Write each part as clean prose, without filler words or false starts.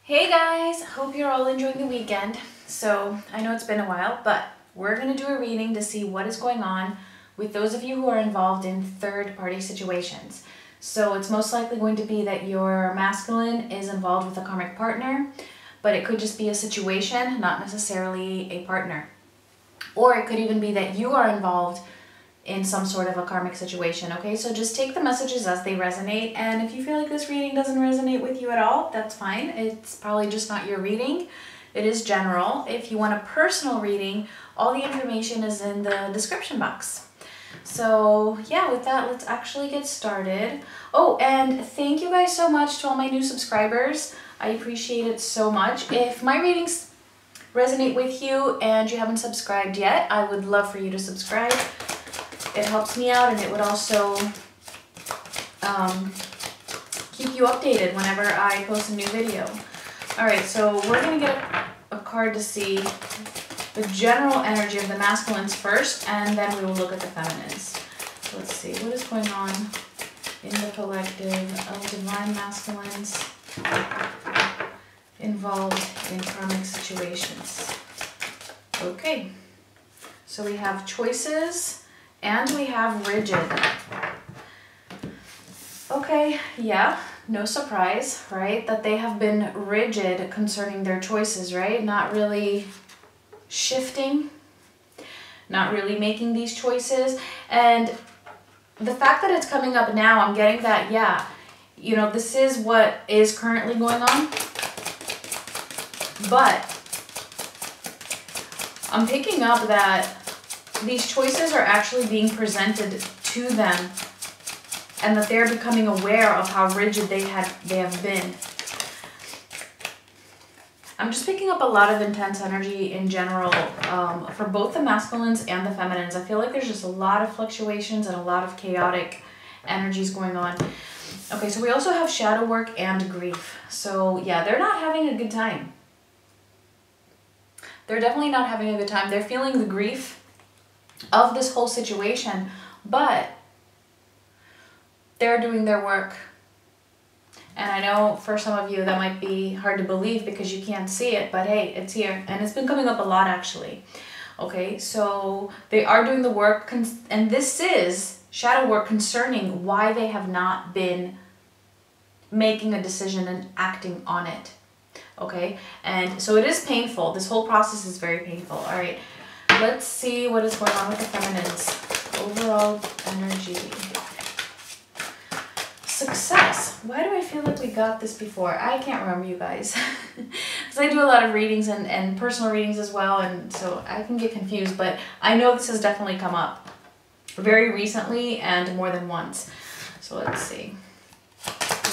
Hey guys, hope you're all enjoying the weekend. So I know it's been a while, but we're going to do a reading to see what is going on with those of you who are involved in third-party situations. So it's most likely going to be that your masculine is involved with a karmic partner, but it could just be a situation, not necessarily a partner. Or it could even be that you are involved in some sort of a karmic situation, okay? So just take the messages as they resonate, and if you feel like this reading doesn't resonate with you at all, that's fine. It's probably just not your reading. It is general. If you want a personal reading, all the information is in the description box. So yeah, with that, let's actually get started. Oh, and thank you guys so much to all my new subscribers. I appreciate it so much. If my readings resonate with you and you haven't subscribed yet, I would love for you to subscribe. It helps me out, and it would also keep you updated whenever I post a new video. Alright, so we're going to get a card to see the general energy of the masculines first, and then we will look at the feminines. Let's see, what is going on in the collective of divine masculines involved in karmic situations. Okay, so we have choices. And we have rigid. Okay, yeah, no surprise, right? That they have been rigid concerning their choices, right? Not really shifting, not really making these choices. And the fact that it's coming up now, I'm getting that, yeah, you know, this is what is currently going on. But I'm picking up that these choices are actually being presented to them, and that they're becoming aware of how rigid they have been. I'm just picking up a lot of intense energy in general for both the masculines and the feminines. I feel like there's just a lot of fluctuations and a lot of chaotic energies going on. Okay, so we also have shadow work and grief. So yeah, they're not having a good time. They're definitely not having a good time. They're feeling the grief of this whole situation, but they're doing their work. And I know for some of you that might be hard to believe because you can't see it, but hey, it's here, and it's been coming up a lot actually. Okay, so they are doing the work, and this is shadow work concerning why they have not been making a decision and acting on it. Okay, and so it is painful. This whole process is very painful. All right, let's see what is going on with the feminines. Overall energy. Success. Why do I feel like we got this before? I can't remember, you guys. Because I do a lot of readings and personal readings as well, and so I can get confused, but I know this has definitely come up very recently and more than once. So let's see.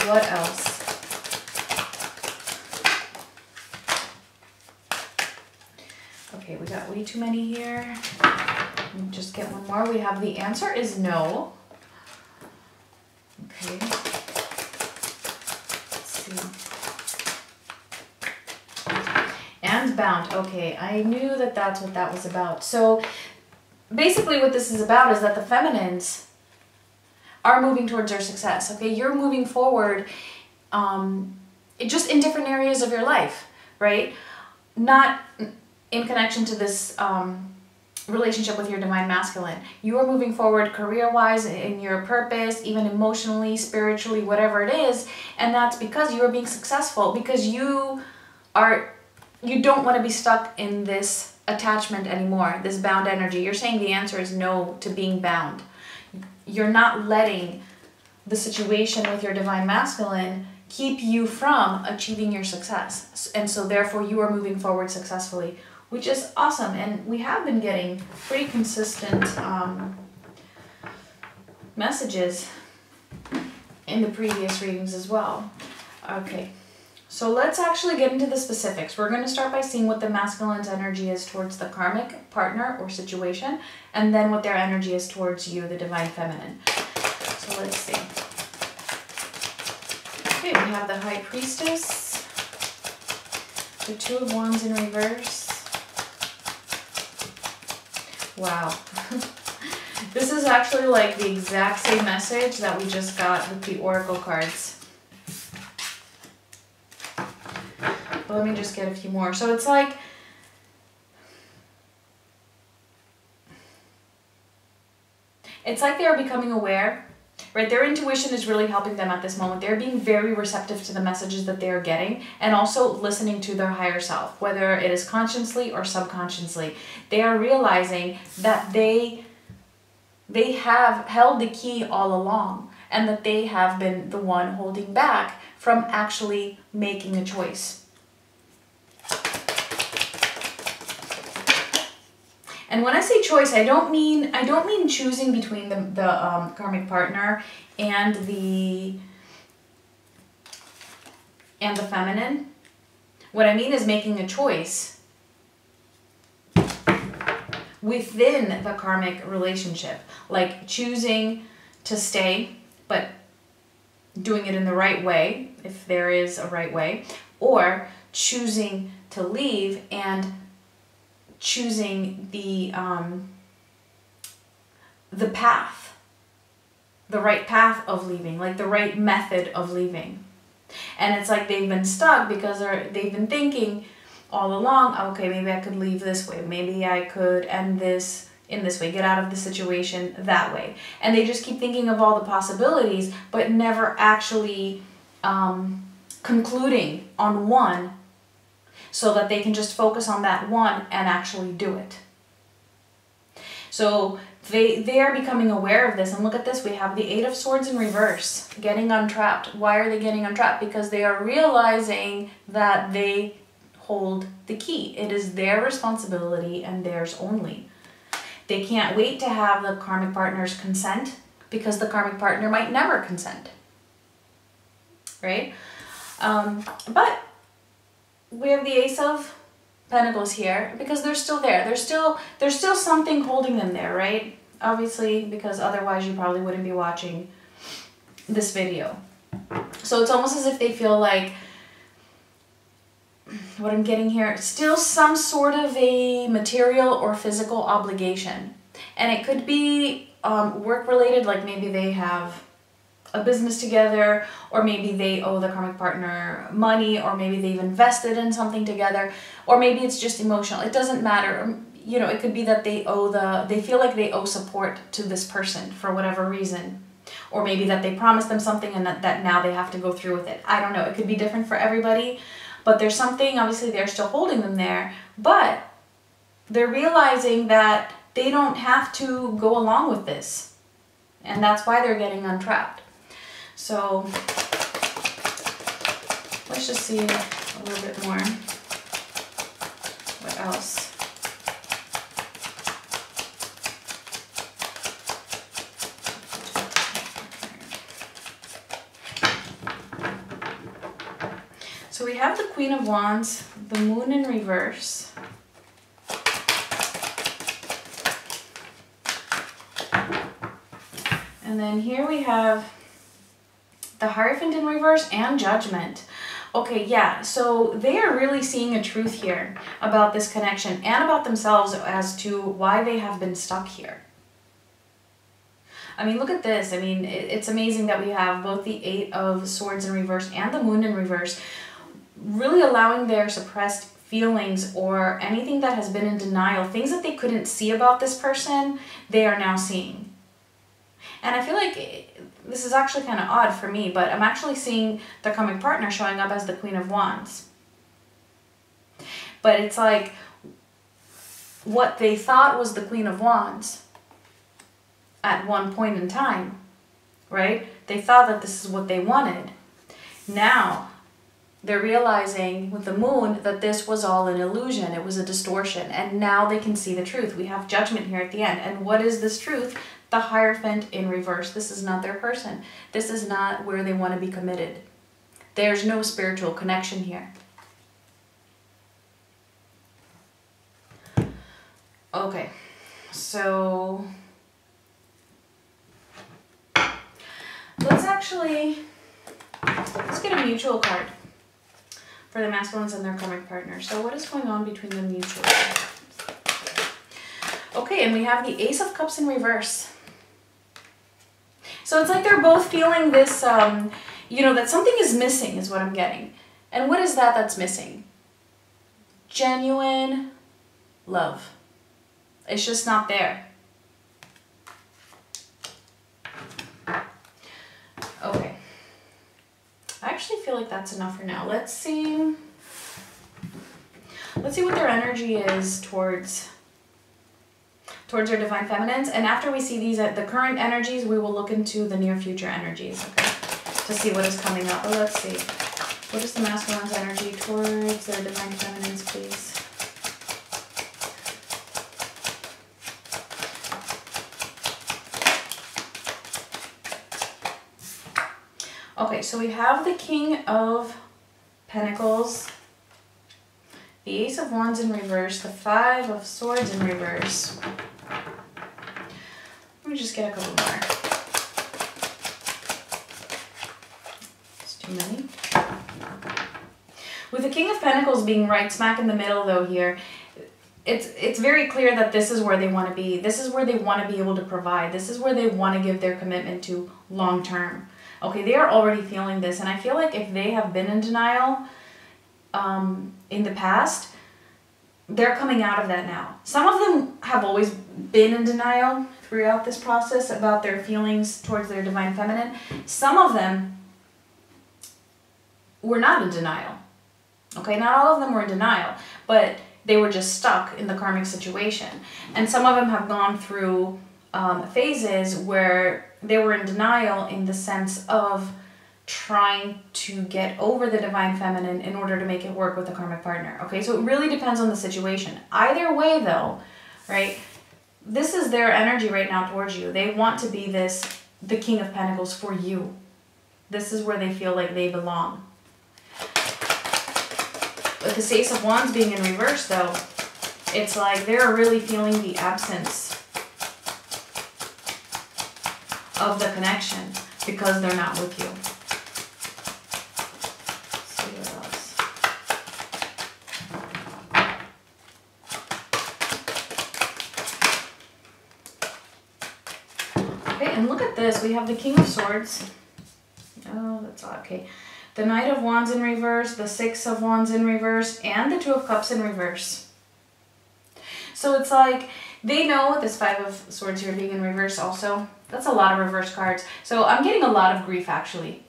What else? Okay, we got way too many here. Let me just get one more. We have the answer is no. Okay. Let's see. And bound. Okay, I knew that that's what that was about. So basically what this is about is that the feminines are moving towards their success. Okay, you're moving forward just in different areas of your life, right? Not in connection to this relationship with your divine masculine. You are moving forward career-wise, in your purpose, even emotionally, spiritually, whatever it is, and that's because you are being successful, because you don't want to be stuck in this attachment anymore, this bound energy. You're saying the answer is no to being bound. You're not letting the situation with your divine masculine keep you from achieving your success, and so therefore you are moving forward successfully, which is awesome. And we have been getting pretty consistent messages in the previous readings as well. Okay, so let's actually get into the specifics. We're going to start by seeing what the masculine's energy is towards the karmic partner or situation, and then what their energy is towards you, the divine feminine. So let's see. Okay, we have the High Priestess, the Two of Wands in reverse. Wow. This is actually like the exact same message that we just got with the Oracle cards. let me just get a few more. So it's like, they're becoming aware, right? Their intuition is really helping them at this moment. They're being very receptive to the messages that they're getting, and also listening to their higher self, whether it is consciously or subconsciously. They are realizing that they have held the key all along, and that they have been the one holding back from actually making a choice. And when I say choice, I don't mean choosing between the karmic partner and the feminine. What I mean is making a choice within the karmic relationship, like choosing to stay, but doing it in the right way, if there is a right way, or choosing to leave and choosing the path, the right path of leaving, like the right method of leaving. And it's like they've been stuck because they've been thinking all along, okay, maybe I could leave this way, maybe I could end this in this way, get out of the situation that way. And they just keep thinking of all the possibilities, but never actually concluding on one, so that they can just focus on that one and actually do it. So they are becoming aware of this. And look at this, we have the Eight of Swords in reverse, getting untrapped. Why are they getting untrapped? Because they are realizing that they hold the key. It is their responsibility and theirs only. They can't wait to have the karmic partner's consent, because the karmic partner might never consent, right? But we have the Ace of Pentacles here, because they're still there. There's still something holding them there, right? Obviously, because otherwise you probably wouldn't be watching this video. So it's almost as if they feel like, what I'm getting here, still some sort of a material or physical obligation. And it could be work related, like maybe they have a business together, or maybe they owe the karmic partner money, or maybe they've invested in something together, or maybe it's just emotional. It doesn't matter. You know, it could be that they feel like they owe support to this person for whatever reason. Or maybe that they promised them something and that now they have to go through with it. I don't know. It could be different for everybody. But there's something, obviously they're still holding them there, but they're realizing that they don't have to go along with this. And that's why they're getting untrapped. So let's just see a little bit more. What else? So we have the Queen of Wands, the Moon in reverse, and then here we have the Hierophant in reverse and Judgment. Okay, yeah, so they are really seeing a truth here about this connection and about themselves as to why they have been stuck here. I mean, look at this. I mean, it's amazing that we have both the Eight of Swords in reverse and the Moon in reverse, really allowing their suppressed feelings or anything that has been in denial, things that they couldn't see about this person, they are now seeing. And I feel like this is actually kind of odd for me, but I'm actually seeing the karmic partner showing up as the Queen of Wands. But it's like what they thought was the Queen of Wands at one point in time, right? They thought that this is what they wanted. Now, they're realizing with the Moon that this was all an illusion. It was a distortion. And now they can see the truth. We have Judgment here at the end. And what is this truth? The Hierophant in reverse. This is not their person. This is not where they want to be committed. There's no spiritual connection here. Okay, so let's get a mutual card for the masculines and their karmic partner. So what is going on between them mutually? Okay, and we have the Ace of Cups in reverse. So it's like they're both feeling this, you know, that something is missing is what I'm getting. And what is that that's missing? genuine love. It's just not there. Okay. I actually feel like that's enough for now. Let's see what their energy is towards their divine feminines. And after we see these at the current energies, we will look into the near future energies, okay, to see what is coming up. But let's see. What is the masculine's energy towards their divine feminines, please? Okay, so we have the King of Pentacles, the Ace of Wands in reverse, the Five of Swords in reverse. Let me just get a couple more. It's too many. With the King of Pentacles being right smack in the middle though here, it's very clear that this is where they want to be. This is where they want to be able to provide. This is where they want to give their commitment to long term. Okay, they are already feeling this, and I feel like if they have been in denial in the past, they're coming out of that now. Some of them have always been in denial throughout this process about their feelings towards their divine feminine. Some of them were not in denial. Okay, not all of them were in denial, but they were just stuck in the karmic situation. And some of them have gone through phases where they were in denial in the sense of trying to get over the divine feminine in order to make it work with a karmic partner. Okay, so it really depends on the situation. Either way though, right, this is their energy right now towards you. They want to be the King of Pentacles for you. This is where they feel like they belong. With the Ace of Wands being in reverse though, it's like they're really feeling the absence of the connection because they're not with you. Let's see what else. Okay, and look at this. We have the King of Swords. Oh, that's okay. The Knight of Wands in reverse, the Six of Wands in reverse, and the Two of Cups in reverse. So it's like they know this Five of Swords here being in reverse also. That's a lot of reverse cards. So I'm getting a lot of grief actually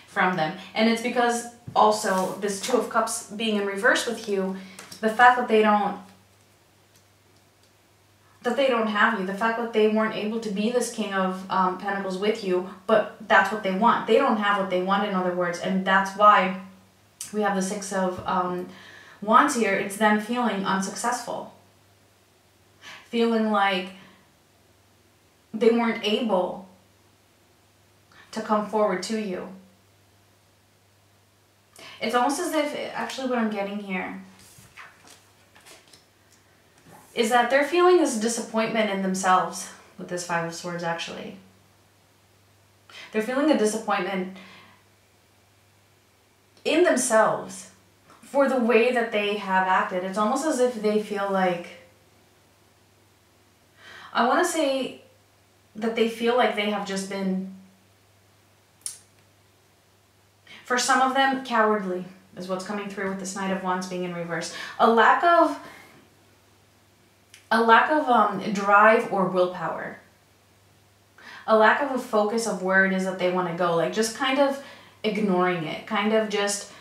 from them. And it's because also this Two of Cups being in reverse with you, the fact that they don't have you, the fact that they weren't able to be this King of Pentacles with you, but that's what they want. They don't have what they want, in other words, and that's why we have the Six of Wands here. It's them feeling unsuccessful. Feeling like they weren't able to come forward to you. It's almost as if, actually what I'm getting here, is that they're feeling this disappointment in themselves with this Five of Swords actually. They're feeling a disappointment in themselves for the way that they have acted. It's almost as if they feel like, I want to say that they feel like they have just been, for some of them, cowardly is what's coming through with this Knight of Wands being in reverse. A lack of drive or willpower. A lack of a focus of where it is that they want to go. Like just kind of ignoring it. Kind of just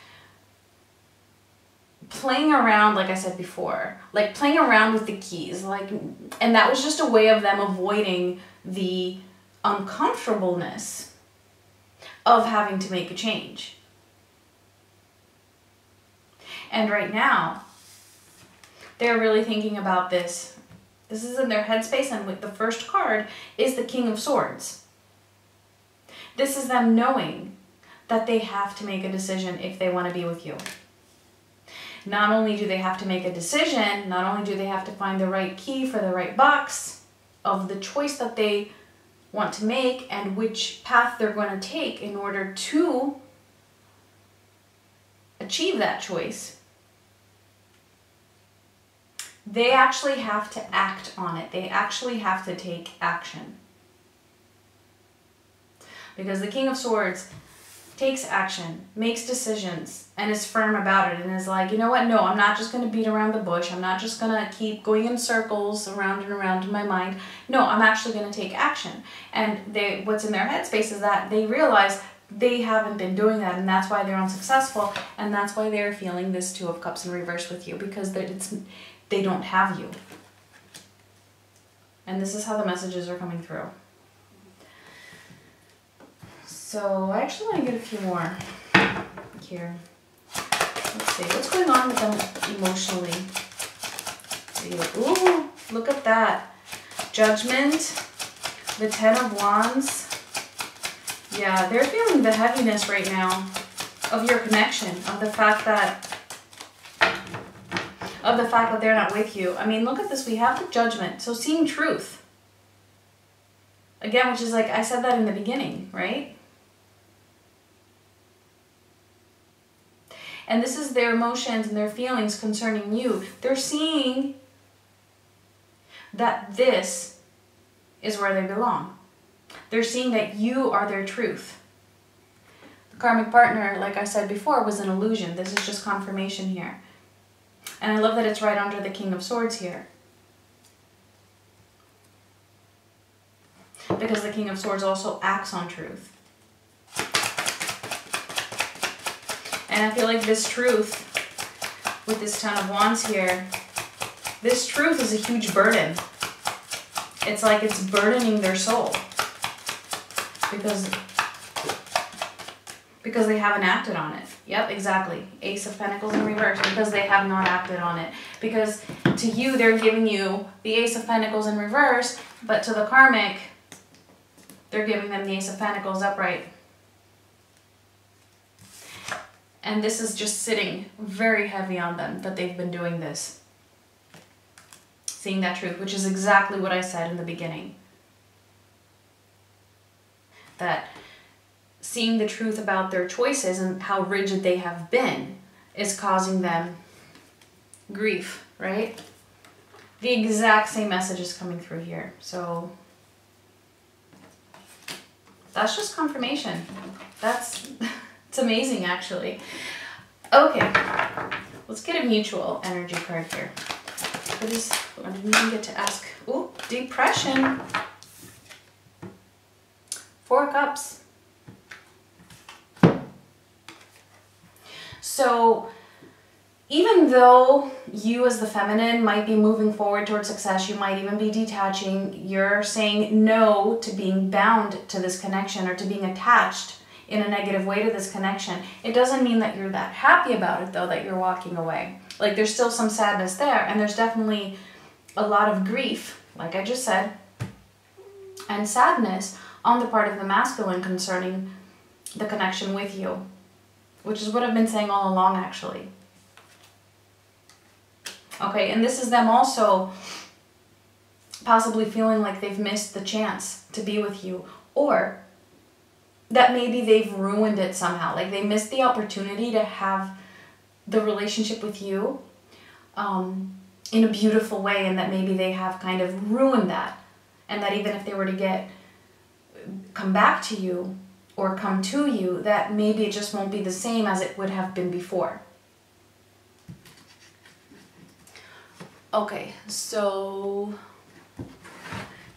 playing around, like I said before. Like playing around with the keys. And that was just a way of them avoiding the uncomfortableness of having to make a change. And right now, they're really thinking about this. This is in their headspace, and with the first card is the King of Swords. This is them knowing that they have to make a decision if they want to be with you. Not only do they have to make a decision, not only do they have to find the right key for the right box of the choice that they want to make and which path they're going to take in order to achieve that choice. They actually have to act on it. They actually have to take action. Because the King of Swords takes action, makes decisions, and is firm about it, and is like, you know what, no, I'm not just going to beat around the bush. I'm not just going to keep going in circles around and around in my mind. No, I'm actually going to take action. And what's in their headspace is that they realize they haven't been doing that, and that's why they're unsuccessful, and that's why they're feeling this Two of Cups in reverse with you, because they don't have you. And this is how the messages are coming through. So I actually want to get a few more here. Let's see, what's going on with them emotionally? Ooh, look at that. Judgment, the Ten of Wands. Yeah, they're feeling the heaviness right now of your connection, of the fact that they're not with you. I mean, look at this. We have the Judgment. So seeing truth. Again, which is like, I said that in the beginning, right? And this is their emotions and their feelings concerning you. They're seeing that this is where they belong. They're seeing that you are their truth. The karmic partner, like I said before, was an illusion. This is just confirmation here. And I love that it's right under the King of Swords here. Because the King of Swords also acts on truth. And I feel like this truth, with this Ten of Wands here, this truth is a huge burden. It's like it's burdening their soul. Because they haven't acted on it. Yep, exactly. Ace of Pentacles in reverse. Because they have not acted on it. Because to you, they're giving you the Ace of Pentacles in reverse, but to the karmic, they're giving them the Ace of Pentacles upright. And this is just sitting very heavy on them, that they've been doing this. Seeing that truth, which is exactly what I said in the beginning. That seeing the truth about their choices and how rigid they have been is causing them grief, right? The exact same message is coming through here. So that's just confirmation. It's amazing, actually. Okay, let's get a mutual energy card here. I didn't even get to ask. Ooh, depression. Four of Cups. So even though you as the feminine might be moving forward towards success, you might even be detaching, you're saying no to being bound to this connection or to being attached in a negative way to this connection. It doesn't mean that you're that happy about it, though, that you're walking away. Like, there's still some sadness there, and there's definitely a lot of grief, like I just said, and sadness on the part of the masculine concerning the connection with you, which is what I've been saying all along, actually. Okay, and this is them also possibly feeling like they've missed the chance to be with you, or that maybe they've ruined it somehow. Like, they missed the opportunity to have the relationship with you in a beautiful way, and that maybe they have kind of ruined that. And that even if they were to come back to you or come to you, that maybe it just won't be the same as it would have been before. Okay, so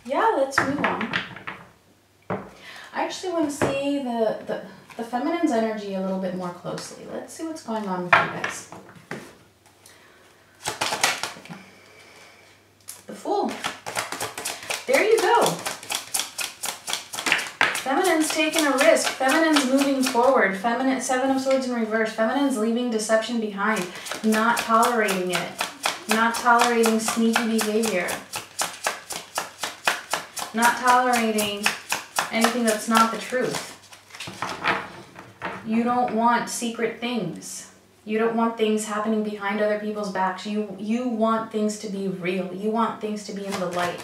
yeah, let's move on. I actually want to see the feminine's energy a little bit more closely. Let's see what's going on with you guys. The Fool. There you go. Feminine's taking a risk. Feminine's moving forward. Feminine, Seven of Swords in reverse. Feminine's leaving deception behind. Not tolerating it. Not tolerating sneaky behavior. Not tolerating anything that's not the truth. You don't want secret things. You don't want things happening behind other people's backs. You want things to be real. You want things to be in the light.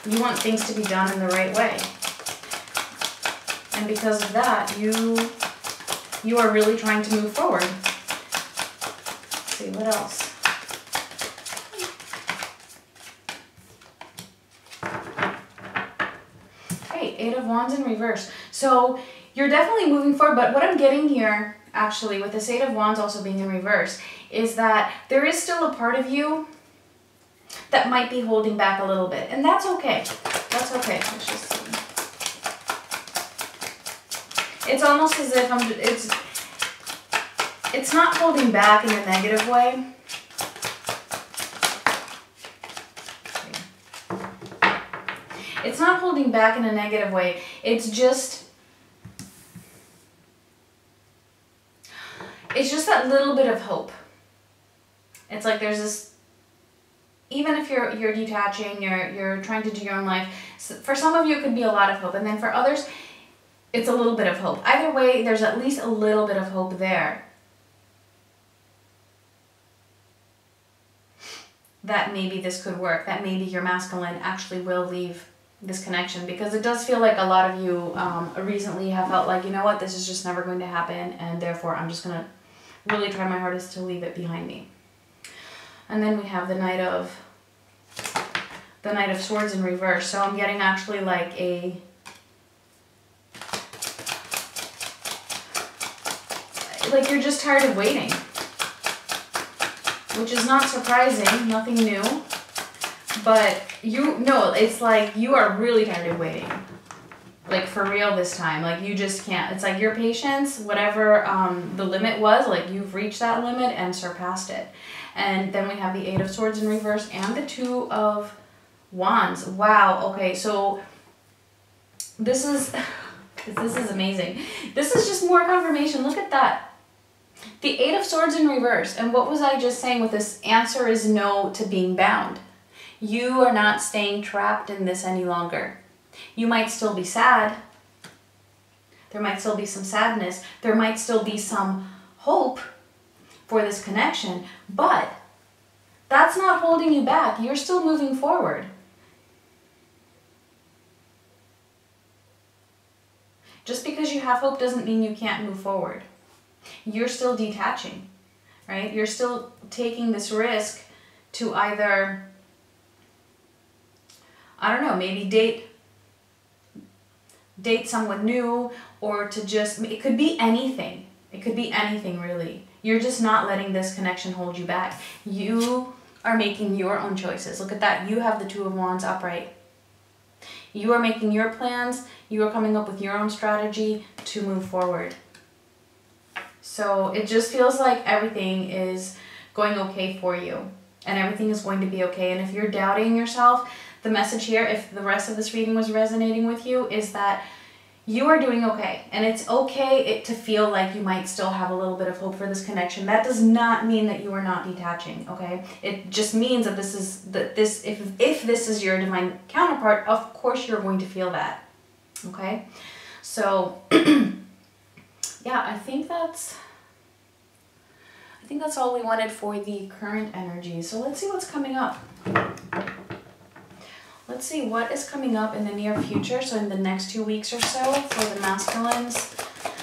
You want things to be done in the right way. And because of that, you are really trying to move forward. Let's see, what else? Eight of Wands in reverse. So you're definitely moving forward, but what I'm getting here, actually, with this Eight of Wands also being in reverse, is that there is still a part of you that might be holding back a little bit. And that's okay. That's okay. Let's just see. It's almost as if it's not holding back in a negative way. It's not holding back in a negative way. It's just that little bit of hope. It's like there's this, even if you're detaching, you're trying to do your own life. For some of you, it could be a lot of hope, and then for others, it's a little bit of hope. Either way, there's at least a little bit of hope there. That maybe this could work. That maybe your masculine actually will leave this connection, because it does feel like a lot of you recently have felt like, you know what, this is just never going to happen, and therefore I'm just gonna really try my hardest to leave it behind me. And then we have the Knight of Swords in reverse. So I'm getting actually like like you're just tired of waiting, which is not surprising, nothing new. But it's like you are really tired of waiting. Like for real this time. Like you just can't. It's like your patience, whatever the limit was, like you've reached that limit and surpassed it. And then we have the Eight of Swords in reverse and the Two of Wands. Wow. Okay, so this is amazing. This is just more confirmation. Look at that. The Eight of Swords in reverse. And what was I just saying with this? Answer is no to being bound. You are not staying trapped in this any longer. You might still be sad. There might still be some sadness. There might still be some hope for this connection, but that's not holding you back. You're still moving forward. Just because you have hope doesn't mean you can't move forward. You're still detaching, right? You're still taking this risk to either, I don't know, maybe date someone new, or to just, it could be anything. It could be anything, really. You're just not letting this connection hold you back. You are making your own choices. Look at that. You have the Two of Wands upright. You are making your plans. You are coming up with your own strategy to move forward. So it just feels like everything is going okay for you, and everything is going to be okay. And if you're doubting yourself, the message here, if the rest of this reading was resonating with you, is that you are doing okay. And it's okay to feel like you might still have a little bit of hope for this connection. That does not mean that you are not detaching, okay? It just means that if this is your divine counterpart, of course you're going to feel that, okay? So, yeah, I think that's all we wanted for the current energy. So let's see what's coming up. Let's see what is coming up in the near future, so in the next 2 weeks or so, for the masculines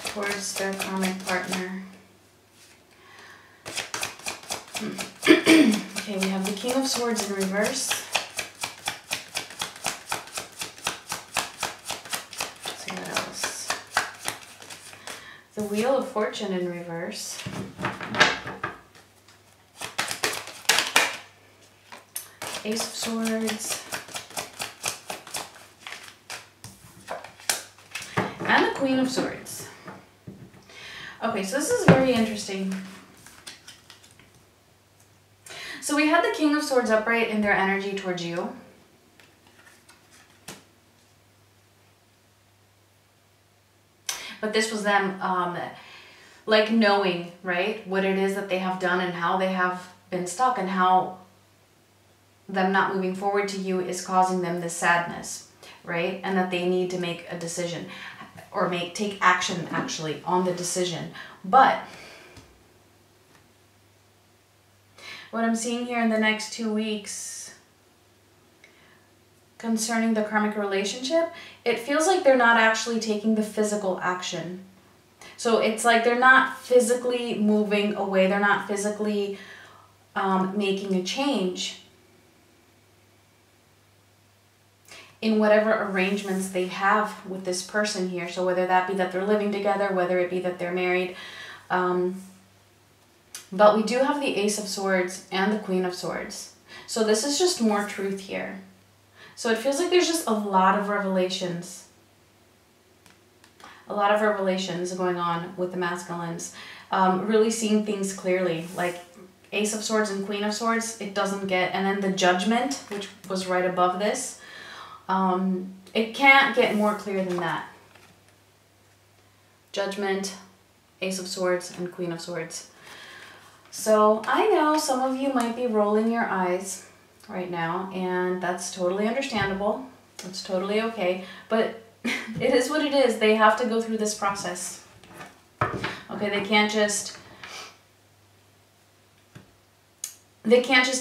towards their karmic partner. Okay, we have the King of Swords in reverse. Let's see what else. The Wheel of Fortune in reverse. Ace of Swords. And the Queen of Swords. Okay, so this is very interesting. So we had the King of Swords upright in their energy towards you. But this was them like knowing, right, what it is that they have done and how they have been stuck, and how them not moving forward to you is causing them this sadness, right? And that they need to make a decision, or take action actually on the decision. But what I'm seeing here in the next 2 weeks concerning the karmic relationship, it feels like they're not actually taking the physical action. So it's like they're not physically moving away. They're not physically making a change. in whatever arrangements they have with this person here. So whether that be that they're living together, whether it be that they're married. But we do have the Ace of Swords and the Queen of Swords. So this is just more truth here. So it feels like there's just a lot of revelations. A lot of revelations going on with the masculines. Really seeing things clearly. Like Ace of Swords and Queen of Swords, it doesn't get... And then the Judgment, which was right above this. It can't get more clear than that. Judgment, Ace of Swords, and Queen of Swords. So I know some of you might be rolling your eyes right now, and that's totally understandable. It's totally okay, but it is what it is. They have to go through this process. Okay, they can't just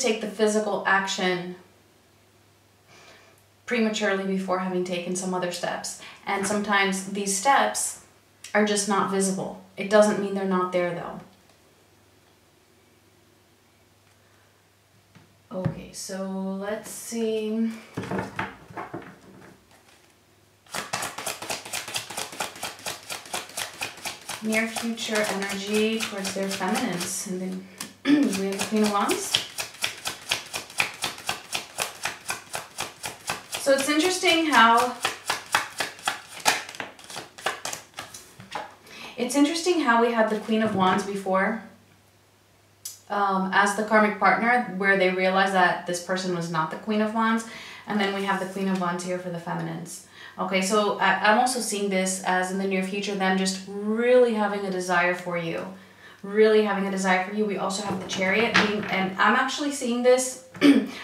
take the physical action prematurely before having taken some other steps. And sometimes these steps are just not visible. It doesn't mean they're not there though. Okay, so let's see. Near future energy towards their feminines. And then we have the Queen of Wands. So it's interesting how we had the Queen of Wands before as the karmic partner, where they realized that this person was not the Queen of Wands, and then we have the Queen of Wands here for the feminines. Okay, so I'm also seeing this as in the near future, them just really having a desire for you. Really having a desire for you. We also have the Chariot being, and I'm actually seeing this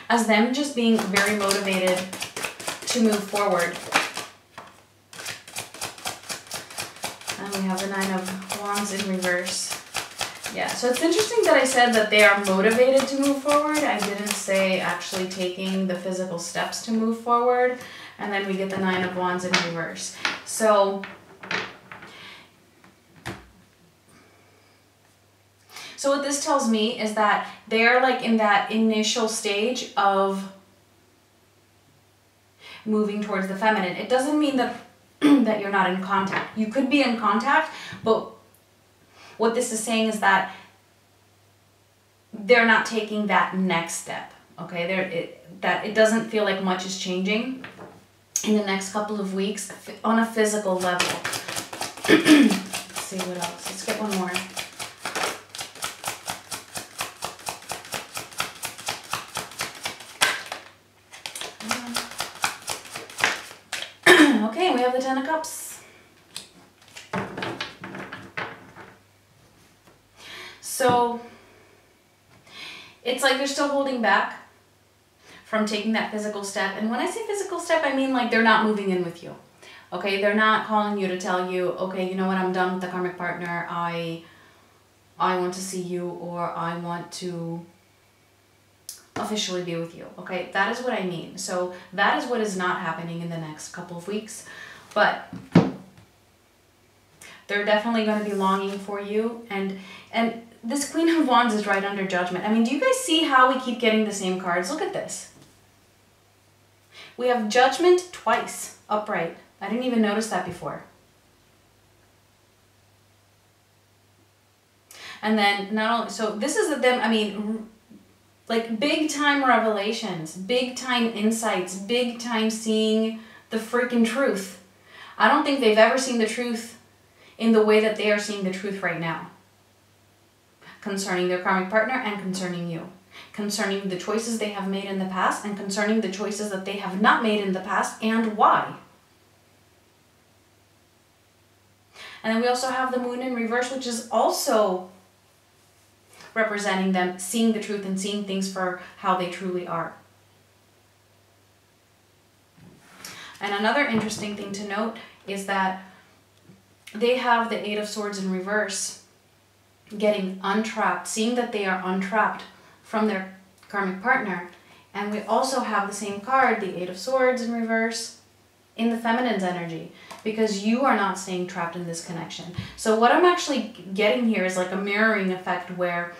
as them just being very motivated to move forward. And we have the Nine of Wands in reverse. Yeah, so it's interesting that I said that they are motivated to move forward. I didn't say actually taking the physical steps to move forward. And then we get the Nine of Wands in reverse. So what this tells me is that they're like in that initial stage of moving towards the feminine. It doesn't mean that that you're not in contact. You could be in contact, but what this is saying is that they're not taking that next step. Okay, it doesn't feel like much is changing in the next couple of weeks on a physical level. Let's see what else. Let's get one more. Okay, we have the Ten of Cups. So it's like they're still holding back from taking that physical step. And when I say physical step, I mean like they're not moving in with you. Okay, they're not calling you to tell you, okay, you know what, I'm done with the karmic partner. I want to see you, or I want to officially be with you. Okay, that is what I mean. So that is what is not happening in the next couple of weeks. But they're definitely going to be longing for you. And this Queen of Wands is right under Judgment. I mean, do you guys see how we keep getting the same cards? Look at this. We have Judgment twice upright. I didn't even notice that before. And then not only, so this is them, I mean, like big time revelations, big time insights, big time seeing the freaking truth. I don't think they've ever seen the truth in the way that they are seeing the truth right now. Concerning their karmic partner and concerning you. Concerning the choices they have made in the past and concerning the choices that they have not made in the past and why. And then we also have the Moon in reverse, which is also representing them seeing the truth and seeing things for how they truly are. And another interesting thing to note is that they have the Eight of Swords in reverse, getting untrapped, seeing that they are untrapped from their karmic partner. And we also have the same card, the Eight of Swords in reverse, in the feminine's energy, because you are not staying trapped in this connection. So what I'm actually getting here is like a mirroring effect where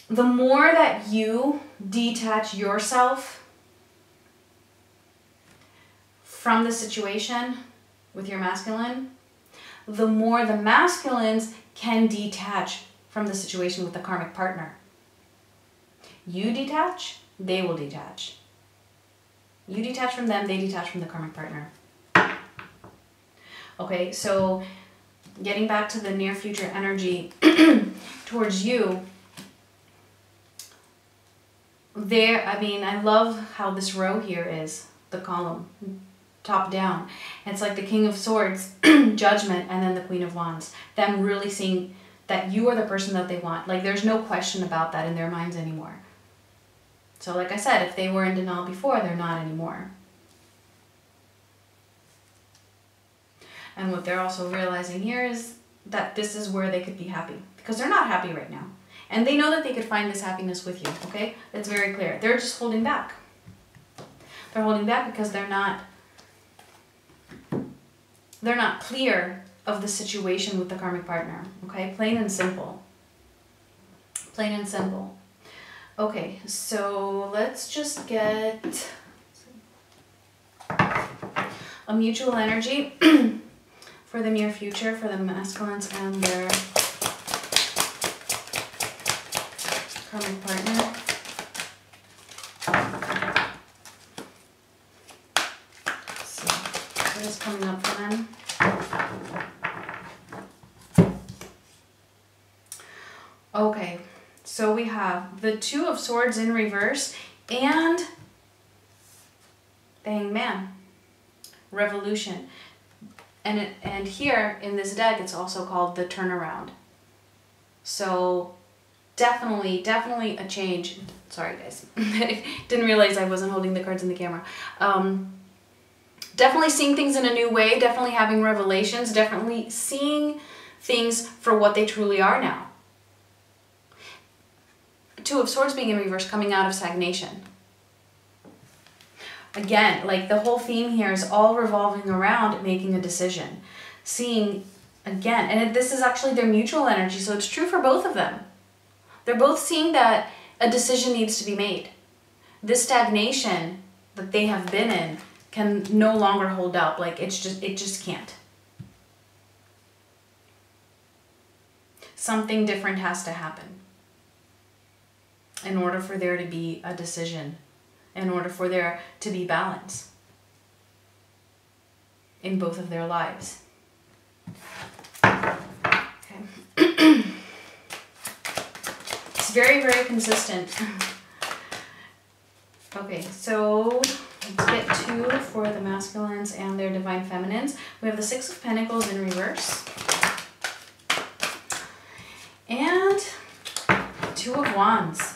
the more that you detach yourself from the situation with your masculine, the more the masculines can detach from the situation with the karmic partner. You detach, they will detach. You detach from them, they detach from the karmic partner. Okay, so getting back to the near future energy towards you, there, I mean, I love how this row here is, the column, top down. It's like the King of Swords, Judgment, and then the Queen of Wands. Them really seeing that you are the person that they want. Like, there's no question about that in their minds anymore. So like I said, if they were in denial before, they're not anymore. And what they're also realizing here is that this is where they could be happy. Because they're not happy right now. And they know that they could find this happiness with you, okay? It's very clear. They're just holding back. They're holding back because they're not clear of the situation with the karmic partner, okay? Plain and simple. Plain and simple. Okay, so let's just get a mutual energy for the near future for the masculines and their karmic partner. So, what is coming up for them? Okay, so we have the Two of Swords in reverse and the Hanged Man, Revolution. And here in this deck, it's also called the Turnaround. So definitely a change. Sorry guys, didn't realize I wasn't holding the cards in the camera. Definitely seeing things in a new way, definitely having revelations, definitely seeing things for what they truly are now. Two of Swords being in reverse, coming out of stagnation. Again, like the whole theme here is all revolving around making a decision. Seeing, again, and this is actually their mutual energy, so it's true for both of them. They're both seeing that a decision needs to be made. This stagnation that they have been in can no longer hold up. Like it just can't. Something different has to happen in order for there to be a decision, in order for there to be balance in both of their lives. Okay. It's very consistent. Okay, so let's get two for the masculines and their divine feminines. We have the Six of Pentacles in reverse. And Two of Wands.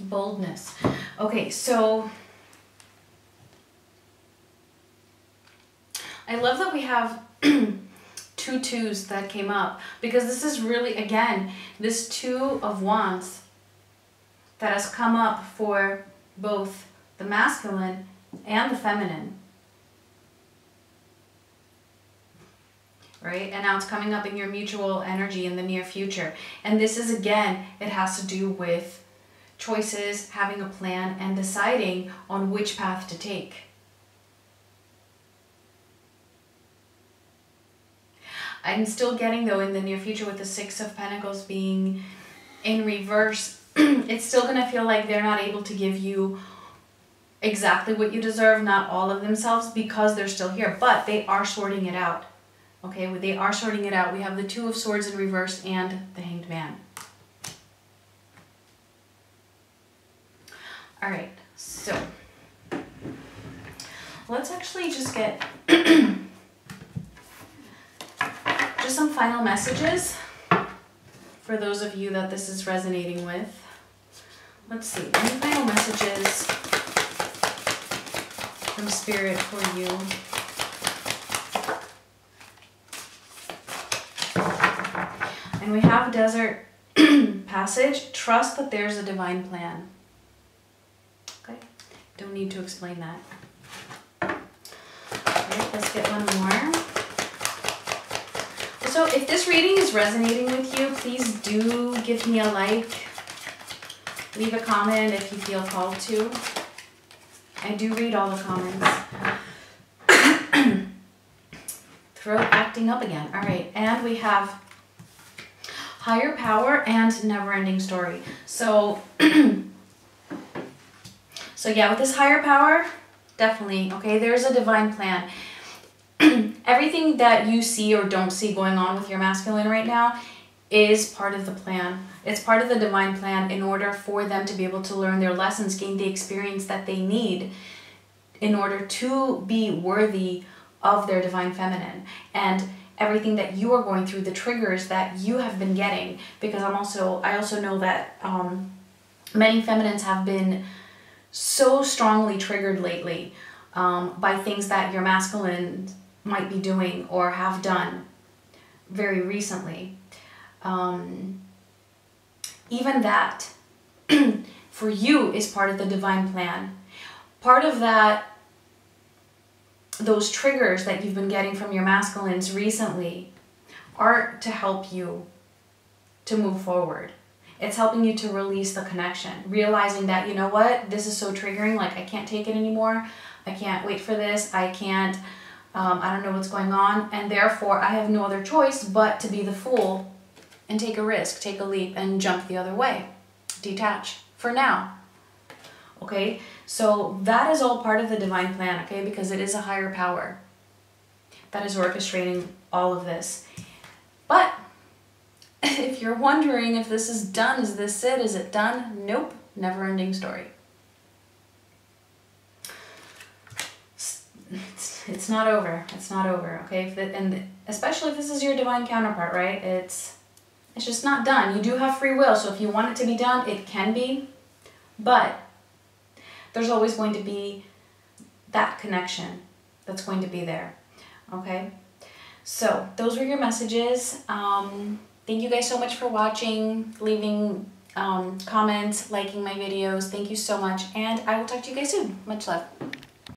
Boldness. Okay, so I love that we have two twos that came up, because this is really, again, this Two of Wands that has come up for both the masculine and the feminine. Right? And now it's coming up in your mutual energy in the near future. And this is, again, it has to do with choices, having a plan, and deciding on which path to take. I'm still getting, though, in the near future with the Six of Pentacles being in reverse, it's still going to feel like they're not able to give you exactly what you deserve, not all of themselves, because they're still here. But they are sorting it out. Okay, they are sorting it out. We have the Two of Swords in reverse and the Hanged Man. All right, so let's actually just get just some final messages for those of you that this is resonating with. Let's see, any final messages from Spirit for you? And we have Desert Passage. Trust that there's a divine plan. Okay, don't need to explain that. Alright, let's get one more. So if this reading is resonating with you, please do give me a like. Leave a comment if you feel called to. I do read all the comments. acting up again. All right, and we have higher power and never-ending story. So, so yeah, with this higher power, definitely, okay, there's a divine plan. Everything that you see or don't see going on with your masculine right now is part of the plan. It's part of the divine plan in order for them to be able to learn their lessons, gain the experience that they need in order to be worthy of their divine feminine. And everything that you are going through, the triggers that you have been getting, because I also know that many feminines have been so strongly triggered lately by things that your masculine might be doing or have done very recently. Even that for you is part of the divine plan. Part of that, those triggers that you've been getting from your masculines recently are to help you to move forward. It's helping you to release the connection, realizing that, you know what, this is so triggering, like I can't take it anymore. I can't wait for this. I can't, I don't know what's going on. And therefore I have no other choice but to be the fool and take a risk, take a leap and jump the other way. Detach for now. Okay, so that is all part of the divine plan, okay, because it is a higher power that is orchestrating all of this. But if you're wondering if this is done, is this it? Is it done? Nope, never-ending story. It's not over. It's not over, okay? And especially if this is your divine counterpart, right? It's just not done. You do have free will, so if you want it to be done, it can be, but there's always going to be that connection that's going to be there, okay? So those were your messages. Thank you guys so much for watching, leaving comments, liking my videos. Thank you so much, and I will talk to you guys soon. Much love.